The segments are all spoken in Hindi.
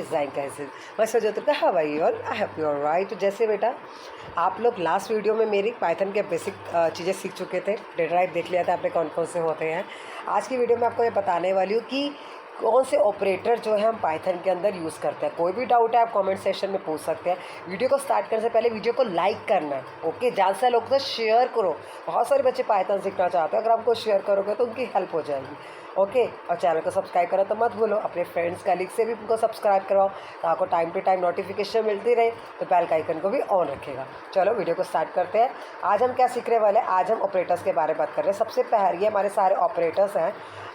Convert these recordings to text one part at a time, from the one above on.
डिज़ाइन कैसे मैं सोचा तो हाँ भाई और आई हैव यू राइट। तो जैसे बेटा आप लोग लास्ट वीडियो में मेरी पाइथन के बेसिक चीज़ें सीख चुके थे, डेटा टाइप देख लिया था आपने कौन कौन से होते हैं। आज की वीडियो में आपको ये बताने वाली हूँ कि कौन से ऑपरेटर जो है हम पाइथन के अंदर यूज़ करते हैं। कोई भी डाउट है आप कमेंट सेक्शन में पूछ सकते हैं। वीडियो को स्टार्ट करने से पहले वीडियो को लाइक करना है, ओके। ज़्यादा से लोगों से शेयर करो, बहुत सारे बच्चे पाइथन सीखना चाहते हैं, अगर आपको शेयर करोगे तो उनकी हेल्प हो जाएगी, ओके। और चैनल को सब्सक्राइब करो तो मत भूलो, अपने फ्रेंड्स कलीग से भी उनको सब्सक्राइब करवाओ तो आपको टाइम टू टाइम नोटिफिकेशन मिलती रहे, तो बेल का आइकन को भी ऑन रखेगा। चलो वीडियो को स्टार्ट करते हैं। आज हम क्या सीख रहे वाले हैं, आज हम ऑपरेटर्स के बारे में बात कर रहे हैं। सबसे पहले ये हमारे सारे ऑपरेटर्स हैं।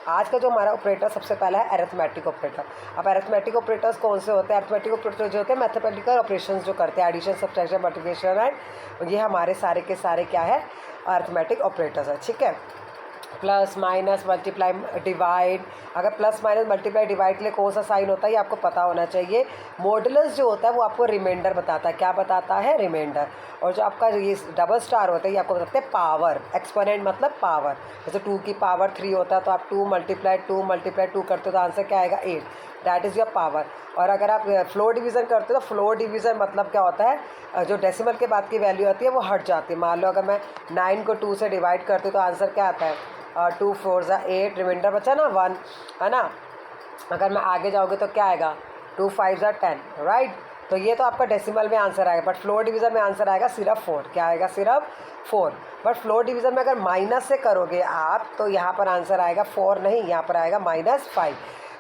आज का जो हमारा ऑपरेटर सबसे पहला है अरिथमेटिक ऑपरेटर। अब अरिथमेटिक ऑपरेटर्स कौन से होते हैं? अरिथमेटिक ऑपरेटर जो होते हैं मैथमेटिकल ऑपरेशंस जो करते हैं, एडिशन, सब्ट्रैक्शन, मल्टीप्लिकेशन एंड ये हमारे सारे के सारे क्या है, अरिथमेटिक ऑपरेटर्स है, ठीक है। प्लस माइनस मल्टीप्लाई डिवाइड, अगर प्लस माइनस मल्टीप्लाई डिवाइड के लिए कौन सा साइन होता है ये आपको पता होना चाहिए। मॉडुलस जो होता है वो आपको रिमाइंडर बताता है, क्या बताता है, रिमाइंडर। और जो आपका ये डबल स्टार होता है ये आपको बताते हैं पावर, एक्सपोनेंट मतलब पावर। जैसे 2 की पावर 3 होता है तो आप 2 मल्टीप्लाई 2 करते हो तो आंसर क्या आएगा, 8, दैट इज़ योर पावर। और अगर आप फ्लोर डिवीज़न करते हो तो फ्लोर डिवीज़न मतलब क्या होता है, जो डेसिमल के बाद की वैल्यू आती है वो हट जाती है। मान लो अगर मैं 9 को 2 से डिवाइड करती हूँ तो आंसर क्या आता है, 2 4 8, रिमाइंडर बचा ना 1, है ना। अगर मैं आगे जाओगे तो क्या आएगा, 2 5 10, राइट। तो ये तो आपका डेसिमल में आंसर आएगा, बट फ्लोर डिवीज़न में आंसर आएगा सिर्फ 4, क्या आएगा, सिर्फ 4। बट फ्लोर डिवीज़न में अगर माइनस से करोगे आप तो यहाँ पर आंसर आएगा 4 नहीं, यहाँ पर आएगा -5।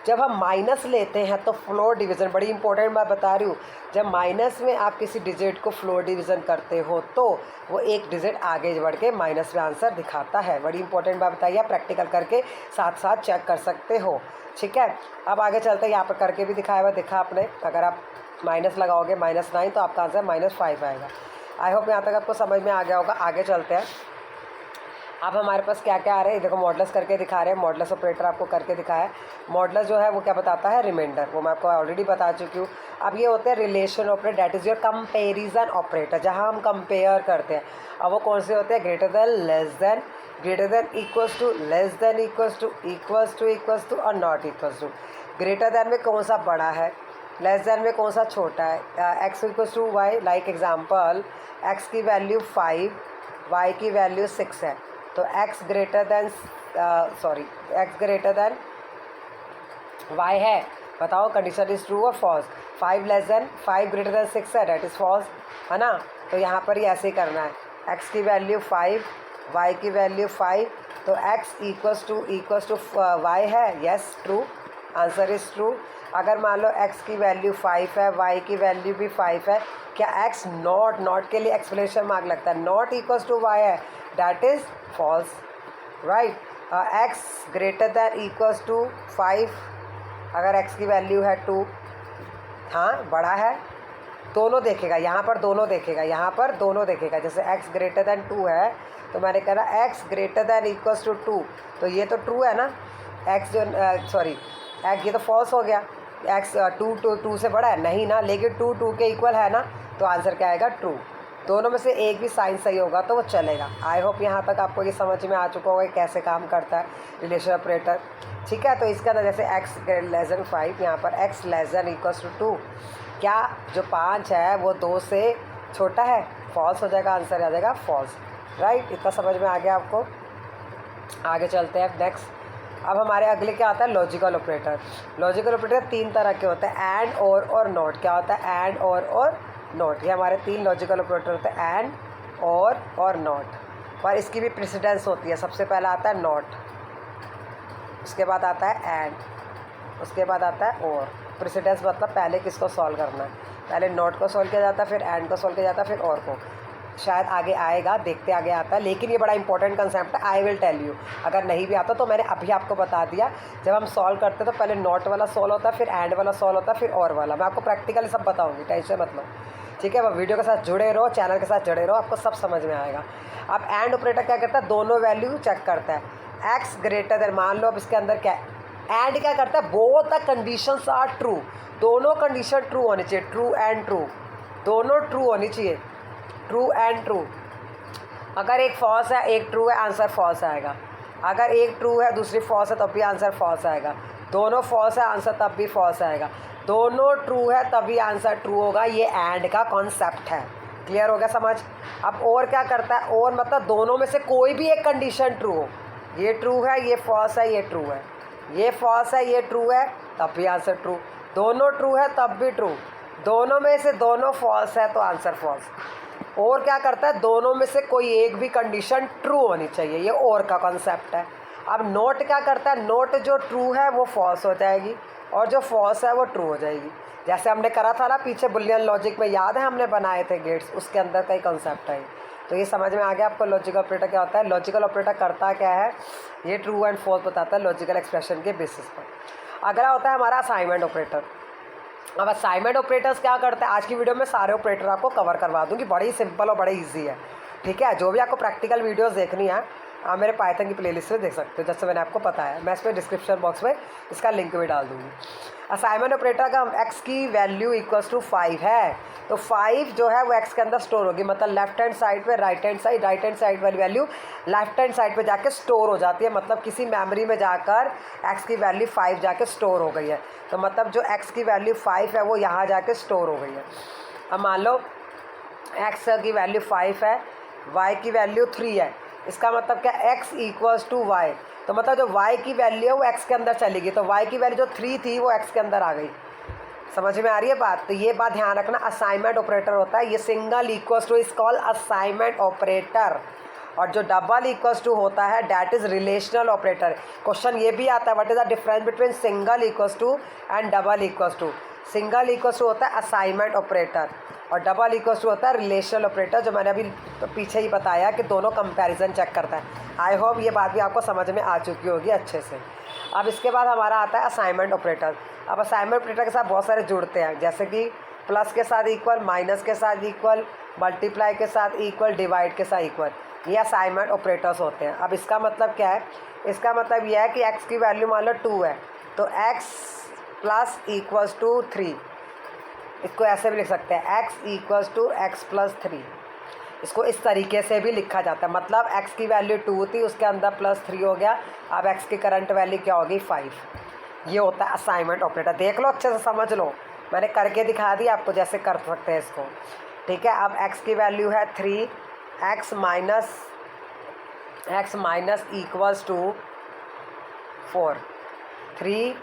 जब हम माइनस लेते हैं तो फ्लोर डिवीज़न, बड़ी इंपॉर्टेंट बात बता रही हूँ, जब माइनस में आप किसी डिजिट को फ्लोर डिवीज़न करते हो तो वो एक डिजिट आगे बढ़ के माइनस में आंसर दिखाता है। बड़ी इंपॉर्टेंट बात बताइए, आप प्रैक्टिकल करके साथ साथ चेक कर सकते हो, ठीक है। अब आगे चलते हैं, यहाँ पर करके भी दिखाया हुआ, देखा आपने। अगर आप माइनस लगाओगे -9 तो आपका आंसर -5 आएगा। आई होप यहाँ तक आपको समझ में आ गया होगा। आगे चलते हैं। अब हमारे पास क्या क्या आ रहे हैं, देखो मॉडुलस करके दिखा रहे हैं, मॉडुलस ऑपरेटर आपको करके दिखाया है। मॉडुलस जो है वो क्या बताता है, रिमाइंडर, वो मैं आपको ऑलरेडी बता चुकी हूँ। अब ये होते हैं relation operator, that is your comparison operator, जहाँ हम कंपेयर करते हैं। अब वो कौन से होते हैं, greater than, less than, greater than, equals to, less than, equals to, equals to और not equals to. Greater than में कौन सा बड़ा है, लेस देन में कौन सा छोटा है। X equals to y, like example x की वैल्यू 5, वाई की वैल्यू 6 है, तो x greater than x greater than y है। बताओ कंडीशन इज ट्रू और false. 5 less than 5 greater than 6 है, डेट इज़ फॉल्स, है ना। तो यहाँ पर ही ऐसे ही करना है, x की वैल्यू 5, y की वैल्यू 5, तो x इक्वल्स टू y है, yes true, answer is true. अगर मान लो x की वैल्यू 5 है, y की वैल्यू भी 5 है, क्या x नॉट के लिए एक्सप्लेनेशन मार्क लगता है, नॉट इक्वल्स टू y है, that is false, right. x greater than equals to 5, अगर x की वैल्यू है 2, हाँ बड़ा है, दोनों देखेगा, यहाँ पर दोनों देखेगा, यहाँ पर दोनों देखेगा। जैसे x ग्रेटर दैन 2 है तो मैंने कहा x greater than equals to 2, तो ये तो ट्रू है ना। x जो x ये तो फॉल्स हो गया, x 2 से बड़ा है नहीं ना, लेकिन 2 के इक्वल है ना, तो आंसर क्या आएगा, ट्रू। दोनों में से एक भी साइन सही होगा तो वो चलेगा। आई होप यहाँ तक आपको ये समझ में आ चुका होगा कैसे काम करता है रिलेशन ऑपरेटर, ठीक है। तो इसका अंदर जैसे x लेस देन 5, यहाँ पर x less than equals to 2, क्या जो 5 है वो 2 से छोटा है, फॉल्स हो जाएगा, आंसर आ जाएगा फॉल्स, राइट। इतना समझ में आ गया आपको। आगे चलते हैं नेक्स्ट। अब हमारे अगले क्या आता है, लॉजिकल ऑपरेटर। लॉजिकल ऑपरेटर 3 तरह के होते हैं, एंड, और नॉट। क्या होता है, एंड, और नॉट। ये हमारे 3 लॉजिकल ऑपरेटर होते हैं, एंड, और नॉट। पर इसकी भी प्रेसिडेंस होती है। सबसे पहला आता है नॉट, उसके बाद आता है एंड, उसके बाद आता है और। प्रेसिडेंस मतलब पहले किसको सॉल्व करना है, पहले नॉट को सॉल्व किया जाता है, फिर एंड को सॉल्व किया जाता है, फिर और को। शायद आगे आएगा, देखते आगे आता है, लेकिन ये बड़ा इंपॉर्टेंट कंसेप्ट है, आई विल टेल यू। अगर नहीं भी आता तो मैंने अभी आपको बता दिया। जब हम सॉल्व करते तो पहले नॉट वाला सॉल्व होता है, फिर एंड वाला सॉल्व होता है, फिर और वाला। मैं आपको प्रैक्टिकली सब बताऊंगी, टेंशन मत लो, ठीक है। वीडियो के साथ जुड़े रहो, चैनल के साथ जुड़े रहो, आपको सब समझ में आएगा। अब एंड ऑपरेटर क्या करता है, दोनों वैल्यू चेक करता है। एक्स ग्रेटर देन, मान लो अब इसके अंदर क्या है, एंड क्या करता है, both the conditions are true, दोनों कंडीशन ट्रू होनी चाहिए, ट्रू एंड ट्रू, दोनों ट्रू होनी चाहिए, ट्रू एंड ट्रू। अगर एक फॉल्स है एक ट्रू है, आंसर फॉल्स आएगा। अगर एक ट्रू है दूसरी फॉल्स है तब भी आंसर फॉल्स आएगा। दोनों फॉल्स है, आंसर तब भी फॉल्स आएगा। दोनों ट्रू है तभी आंसर ट्रू होगा। ये एंड का कॉन्सेप्ट है। क्लियर हो गया समझ। अब और क्या करता है, और मतलब दोनों में से कोई भी एक कंडीशन ट्रू हो, ये ट्रू है ये फॉल्स है, ये ट्रू है ये फॉल्स है ये ट्रू है, तब भी आंसर ट्रू। दोनों ट्रू है तब भी ट्रू, दोनों में से दोनों फॉल्स है तो आंसर फॉल्स। और क्या करता है, दोनों में से कोई एक भी कंडीशन ट्रू होनी चाहिए, ये और का कॉन्सेप्ट है। अब नोट क्या करता है, नोट जो ट्रू है वो फॉल्स हो जाएगी और जो फॉल्स है वो ट्रू हो जाएगी। जैसे हमने करा था ना पीछे बुलियन लॉजिक में, याद है हमने बनाए थे गेट्स, उसके अंदर का ही कॉन्सेप्ट है। तो ये समझ में आ गया आपको लॉजिकल ऑपरेटर क्या होता है। लॉजिकल ऑपरेटर करता क्या है, ये ट्रू एंड फॉल्स बताता है लॉजिकल एक्सप्रेशन के बेसिस पर। अगला होता है हमारा असाइनमेंट ऑपरेटर। अब असाइनमेंट ऑपरेटर्स क्या करते हैं, आज की वीडियो में सारे ऑपरेटर आपको कवर करवा दूँगी, बड़ी ही सिंपल और बड़े ईजी है। ठीक है, जो भी आपको प्रैक्टिकल वीडियोस देखनी है आप मेरे पाइथन की प्लेलिस्ट में देख सकते हो, जैसे मैंने आपको बताया। मैं इसमें डिस्क्रिप्शन बॉक्स में इसका लिंक भी डाल दूँगी। असाइनमेंट ऑपरेटर का x की वैल्यू इक्वल्स टू 5 है, तो 5 जो है वो x के अंदर स्टोर होगी, मतलब लेफ्ट हैंड साइड पे राइट हैंड साइड वाली वैल्यू लेफ्ट हैंड साइड पे जाके स्टोर हो जाती है। मतलब किसी मेमोरी में जाकर x की वैल्यू 5 जाके स्टोर हो गई है, तो मतलब जो x की वैल्यू 5 है वो यहाँ जाके स्टोर हो गई है। अब मान लो x की वैल्यू 5 है, y की वैल्यू 3 है, इसका मतलब क्या, x इक्वल्स टू वाई, तो मतलब जो y की वैल्यू है वो x के अंदर चलेगी, तो y की वैल्यू जो 3 थी वो x के अंदर आ गई। समझ में आ रही है बात। तो ये बात ध्यान रखना, असाइनमेंट ऑपरेटर होता है ये single equals to is called assignment operator, और जो डबल इक्वल्स टू होता है that is relational operator. Question ये भी आता है, what is the difference between single equals to and double equals to. Single equals to होता है असाइनमेंट ऑपरेटर और डबल इक्वल्स टू होता है रिलेशनल ऑपरेटर, जो मैंने अभी पीछे ही बताया कि दोनों कंपैरिजन चेक करता है। आई होप ये बात भी आपको समझ में आ चुकी होगी अच्छे से। अब इसके बाद हमारा आता है असाइनमेंट ऑपरेटर। अब असाइनमेंट ऑपरेटर के साथ बहुत सारे जुड़ते हैं, जैसे कि प्लस के साथ इक्वल, माइनस के साथ इक्वल, मल्टीप्लाई के साथ इक्वल, डिवाइड के साथ इक्वल, ये असाइनमेंट ऑपरेटर्स होते हैं। अब इसका मतलब क्या है, इसका मतलब यह है कि x की वैल्यू मान लो 2 है, तो x प्लस इक्वल्स टू 3, इसको ऐसे भी लिख सकते हैं x equals to x plus 3। इसको इस तरीके से भी लिखा जाता है, मतलब x की वैल्यू 2 थी, उसके अंदर प्लस 3 हो गया, अब x की करंट वैल्यू क्या होगी 5। ये होता है असाइनमेंट ऑपरेटर। देख लो अच्छे से समझ लो, मैंने करके दिखा दिया आपको जैसे कर सकते हैं इसको। ठीक है, अब x की वैल्यू है 3, x माइनस इक्वल्स टू 4, 3,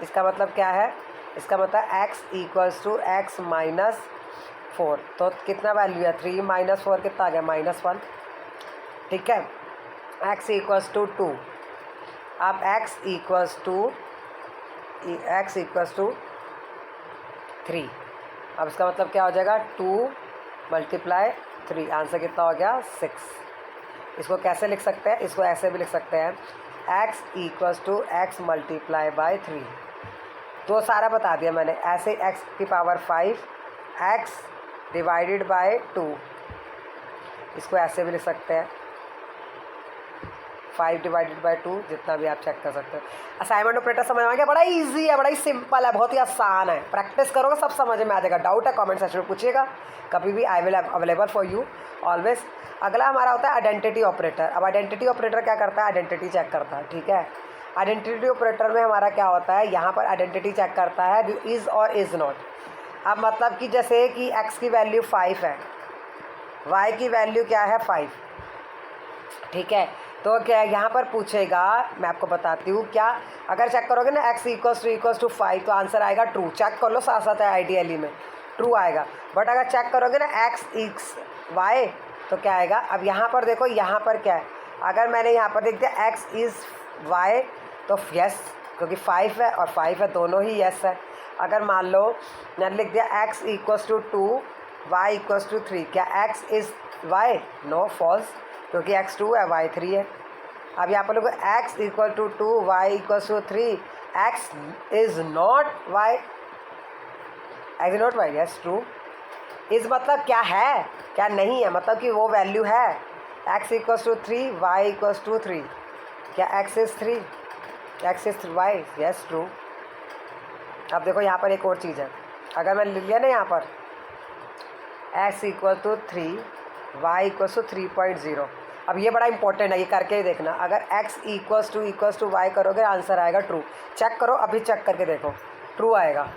इसका मतलब क्या है, इसका मतलब x equals to x minus 4, तो कितना वैल्यू है 3 माइनस 4 कितना आ गया -1। ठीक है, x इक्वल्स टू 2, अब x इक्वल्स टू 3, अब इसका मतलब क्या हो जाएगा 2 मल्टीप्लाई 3, आंसर कितना हो गया 6। इसको कैसे लिख सकते हैं, इसको ऐसे भी लिख सकते हैं x equals to x multiply by 3, तो सारा बता दिया मैंने। ऐसे x की पावर 5 x डिवाइडेड बाय 2, इसको ऐसे भी लिख सकते हैं 5 डिवाइडेड बाय 2, जितना भी आप चेक कर सकते हो। असाइनमेंट ऑपरेटर समझ में आ गया, बड़ा इजी है, बड़ा ही सिंपल है, बहुत ही आसान है, प्रैक्टिस करोगे सब समझ में आ जाएगा। डाउट है कमेंट सेक्शन में पूछिएगा कभी भी, I will available for you always. अगला हमारा होता है आइडेंटिटी ऑपरेटर। अब आइडेंटिटी ऑपरेटर क्या करता है, आइडेंटिटी चेक करता है। ठीक है, आइडेंटिटी ऑपरेटर में हमारा क्या होता है, यहाँ पर आइडेंटिटी चेक करता है इज़ और इज़ नॉट। अब मतलब कि जैसे कि x की वैल्यू 5 है, y की वैल्यू क्या है 5। ठीक है, तो क्या यहाँ पर पूछेगा, मैं आपको बताती हूँ क्या, अगर चेक करोगे ना x इक्वल्स टू 5 तो आंसर आएगा ट्रू। चेक कर लो साथ साथ है, आइडियली में ट्रू आएगा। बट अगर चेक करोगे ना x तो क्या आएगा। अब यहाँ पर देखो, यहाँ पर क्या है, अगर मैंने यहाँ पर देख दिया x इज़ y तो यस, क्योंकि 5 है और 5 है, दोनों ही यस है। अगर मान लो मैंने लिख दिया x equals to 2 y equals to 3, क्या x is y, no false, क्योंकि x 2 है y 3 है। अब यहाँ पर लोग x equal to 2 y equals to 3, x is not y, x is not y, yes true. इस मतलब क्या है क्या नहीं है, मतलब कि वो वैल्यू है x equals to 3 y equals to 3, क्या x is 3, x is y, yes true. अब देखो यहाँ पर एक और चीज़ है, अगर मैं लिख लिया ना यहाँ पर x equal to 3 y equals to 3.0, अब ये बड़ा इंपॉर्टेंट है, ये करके ही देखना। अगर x इक्वल्स टू y करोगे आंसर आएगा ट्रू। चेक करो, अभी चेक करके देखो ट्रू आएगा।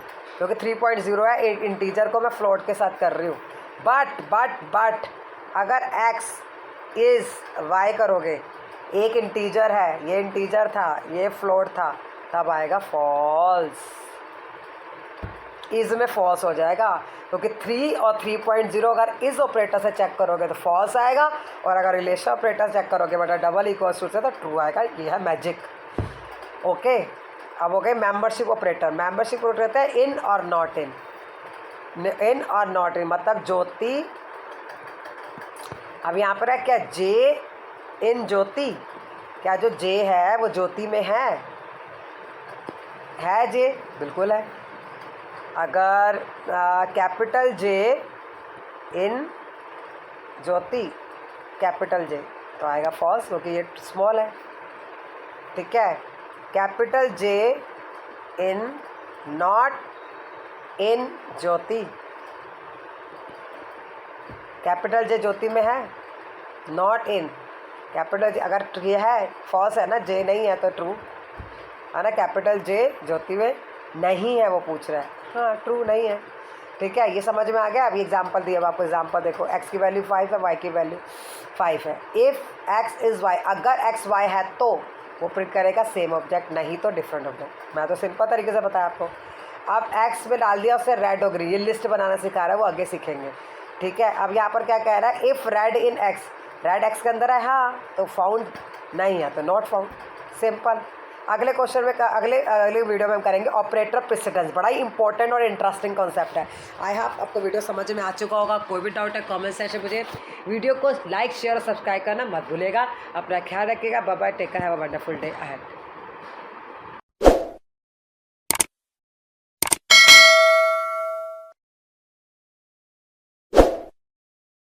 क्योंकि 3.0 है, एक इंटीजर को मैं फ्लोट के साथ कर रही हूँ। बट अगर x इज़ y करोगे, एक इंटीजर है, ये इंटीजर था, ये फ्लोट था, तब आएगा फॉल्स। इज़ में फॉल्स हो जाएगा, क्योंकि 3 और 3.0 अगर इस ऑपरेटर से चेक करोगे तो फॉल्स आएगा, और अगर रिलेशन ऑपरेटर चेक करोगे बटा डबल इक्वल्स टू से तो ट्रू आएगा। ये है मैजिक। ओके, अब हो गए मेंबरशिप ऑपरेटर। मेंबरशिप ऑपरेटर है इन और नॉट इन। इन और नॉट इन मतलब ज्योति, अब यहाँ पर है क्या जे इन ज्योति, क्या जो जे है वो ज्योति में है जे? बिल्कुल है। अगर कैपिटल जे इन ज्योति, कैपिटल जे, तो आएगा फॉल्स, क्योंकि ये स्मॉल है। ठीक है, capital J in not in Jyoti, capital J Jyoti में है, नॉट इन कैपिटल जे, अगर ये है फॉल्स है ना, जे नहीं है तो ट्रू है ना। कैपिटल जे ज्योति में नहीं है, वो पूछ रहा है, हाँ ट्रू नहीं है। ठीक है, ये समझ में आ गया। अभी एग्जांपल दिया, अब आपको एग्जांपल देखो। x की वैल्यू 5 है, y की वैल्यू 5 है। इफ़ x इज़ y, अगर x y है तो वो प्रिंट करेगा सेम ऑब्जेक्ट, नहीं तो डिफरेंट ऑब्जेक्ट। मैं तो सिंपल तरीके से बताया आपको। अब x में डाल दिया, उससे रेड और ग्रीन, ये लिस्ट बनाना सिखा रहा है, वो आगे सीखेंगे। ठीक है, अब यहाँ पर क्या कह रहा है, if red in x, red x के अंदर है, हाँ तो फाउंड, नहीं है तो नॉट फाउंड। सिंपल। अगले क्वेश्चन में अगले वीडियो में हम करेंगे ऑपरेटर प्रेसिडेंस। बड़ा ही इंपॉर्टेंट और इंटरेस्टिंग कॉन्सेप्ट है। आई होप आपको वीडियो समझ में आ चुका होगा। कोई भी डाउट है कमेंट सेक्शन मुझे, वीडियो को लाइक शेयर और सब्सक्राइब करना मत भूलेगा। अपना ख्याल रखिएगा। Bye bye, take care, have a wonderful day ahead.